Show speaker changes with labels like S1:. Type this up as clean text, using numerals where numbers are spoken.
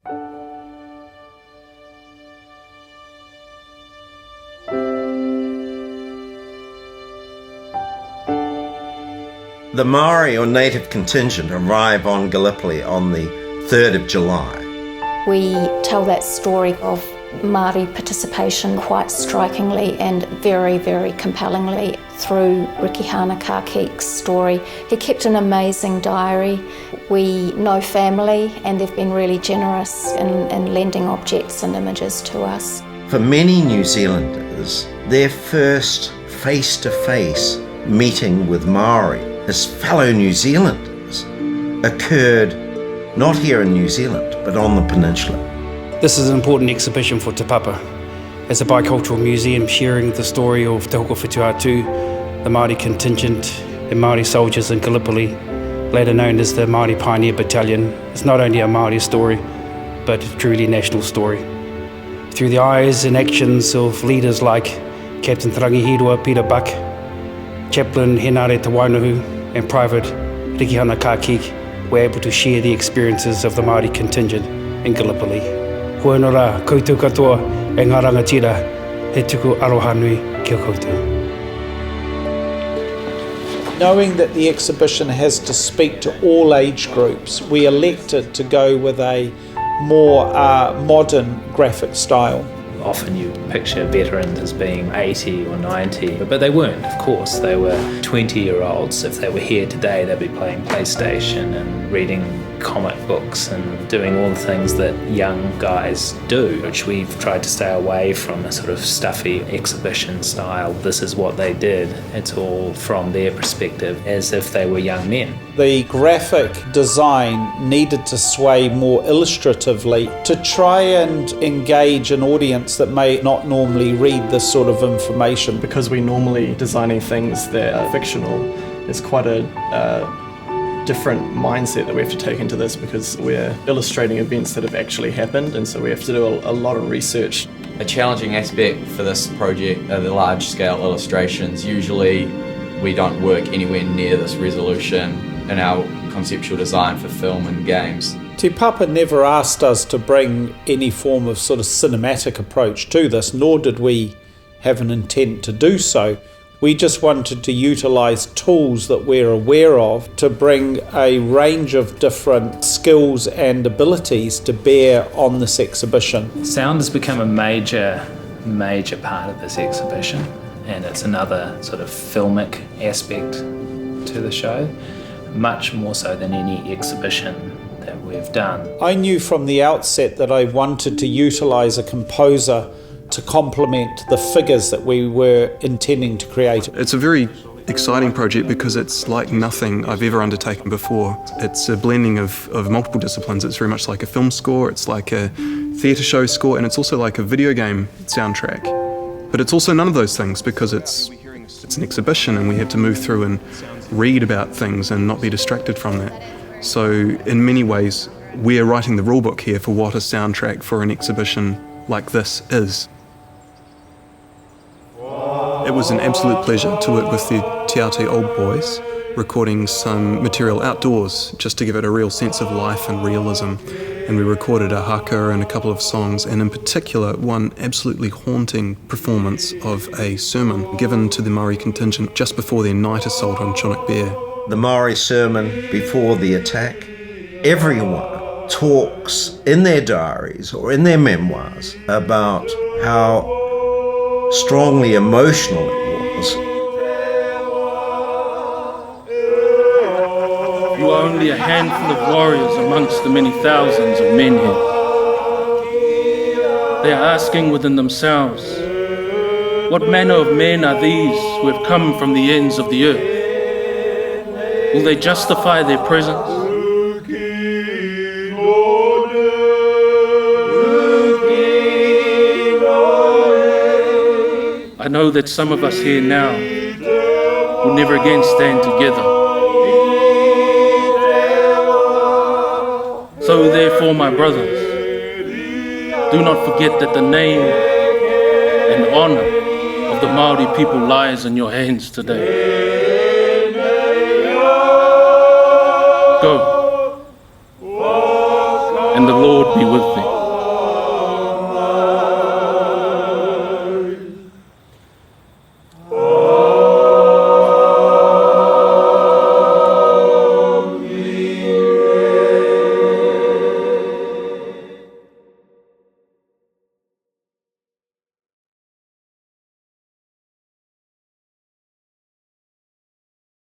S1: The Maori or native contingent arrive on Gallipoli on the 3rd of July.
S2: We tell that story of Māori participation quite strikingly and very, very compellingly through Rikihana Kākeek's story. He kept an amazing diary. We know family and they've been really generous in lending objects and images to us.
S1: For many New Zealanders, their first face-to-face meeting with Maori as fellow New Zealanders occurred not here in New Zealand, but on the peninsula.
S3: This is an important exhibition for Te Papa. As a bicultural museum sharing the story of Te Hoko Whetuatu, the Māori contingent and Māori soldiers in Gallipoli, later known as the Māori Pioneer Battalion, is not only a Māori story, but a truly national story. Through the eyes and actions of leaders like Captain Tarangihirua Peter Buck, Chaplain Henare Te Wainohu, and Private Rikihana Kākeek, we're able to share the experiences of the Māori contingent in Gallipoli. Hoi no rā, koutou katoa, e ngā rangatira, he tuku aroha nui kia koutou.
S4: Knowing that the exhibition has to speak to all age groups, we elected to go with a more modern graphic style.
S5: Often you picture veterans as being 80 or 90, but they weren't, of course. They were 20-year-olds. If they were here today, they'd be playing PlayStation and reading comic books and doing all the things that young guys do, which we've tried to stay away from a sort of stuffy exhibition style. This is what they did. It's all from their perspective, as if they were young men.
S4: The graphic design needed to sway more illustratively to try and engage an audience that may not normally read this sort of information.
S6: Because we're normally designing things that are fictional, it's quite a different mindset that we have to take into this, because we're illustrating events that have actually happened, and so we have to do a lot of research.
S7: A challenging aspect for this project are the large-scale illustrations. Usually we don't work anywhere near this resolution in our conceptual design for film and games.
S4: Te Papa never asked us to bring any form of sort of cinematic approach to this, nor did we have an intent to do so. We just wanted to utilise tools that we're aware of to bring a range of different skills and abilities to bear on this exhibition.
S5: Sound has become a major part of this exhibition, and it's another sort of filmic aspect to the show, much more so than any exhibition that we've done.
S4: I knew from the outset that I wanted to utilise a composer to complement the figures that we were intending to create.
S8: It's a very exciting project because it's like nothing I've ever undertaken before. It's a blending of multiple disciplines. It's very much like a film score, it's like a theatre show score, and it's also like a video game soundtrack. But it's also none of those things, because it's an exhibition and we have to move through and read about things and not be distracted from that. So in many ways, we're writing the rulebook here for what a soundtrack for an exhibition like this is. It was an absolute pleasure to work with the Te Ate Old Boys, recording some material outdoors just to give it a real sense of life and realism. And we recorded a haka and a couple of songs, and in particular one absolutely haunting performance of a sermon given to the Maori contingent just before their night assault on Chinook Bear.
S1: The Maori sermon before the attack. Everyone talks in their diaries or in their memoirs about how strongly emotional it was.
S9: You are only a handful of warriors amongst the many thousands of men here. They are asking within themselves, what manner of men are these who have come from the ends of the earth? Will they justify their presence? I know that some of us here now will never again stand together. So therefore, my brothers, do not forget that the name and honor of the Maori people lies in your hands today. Go. and the Lord be with thee.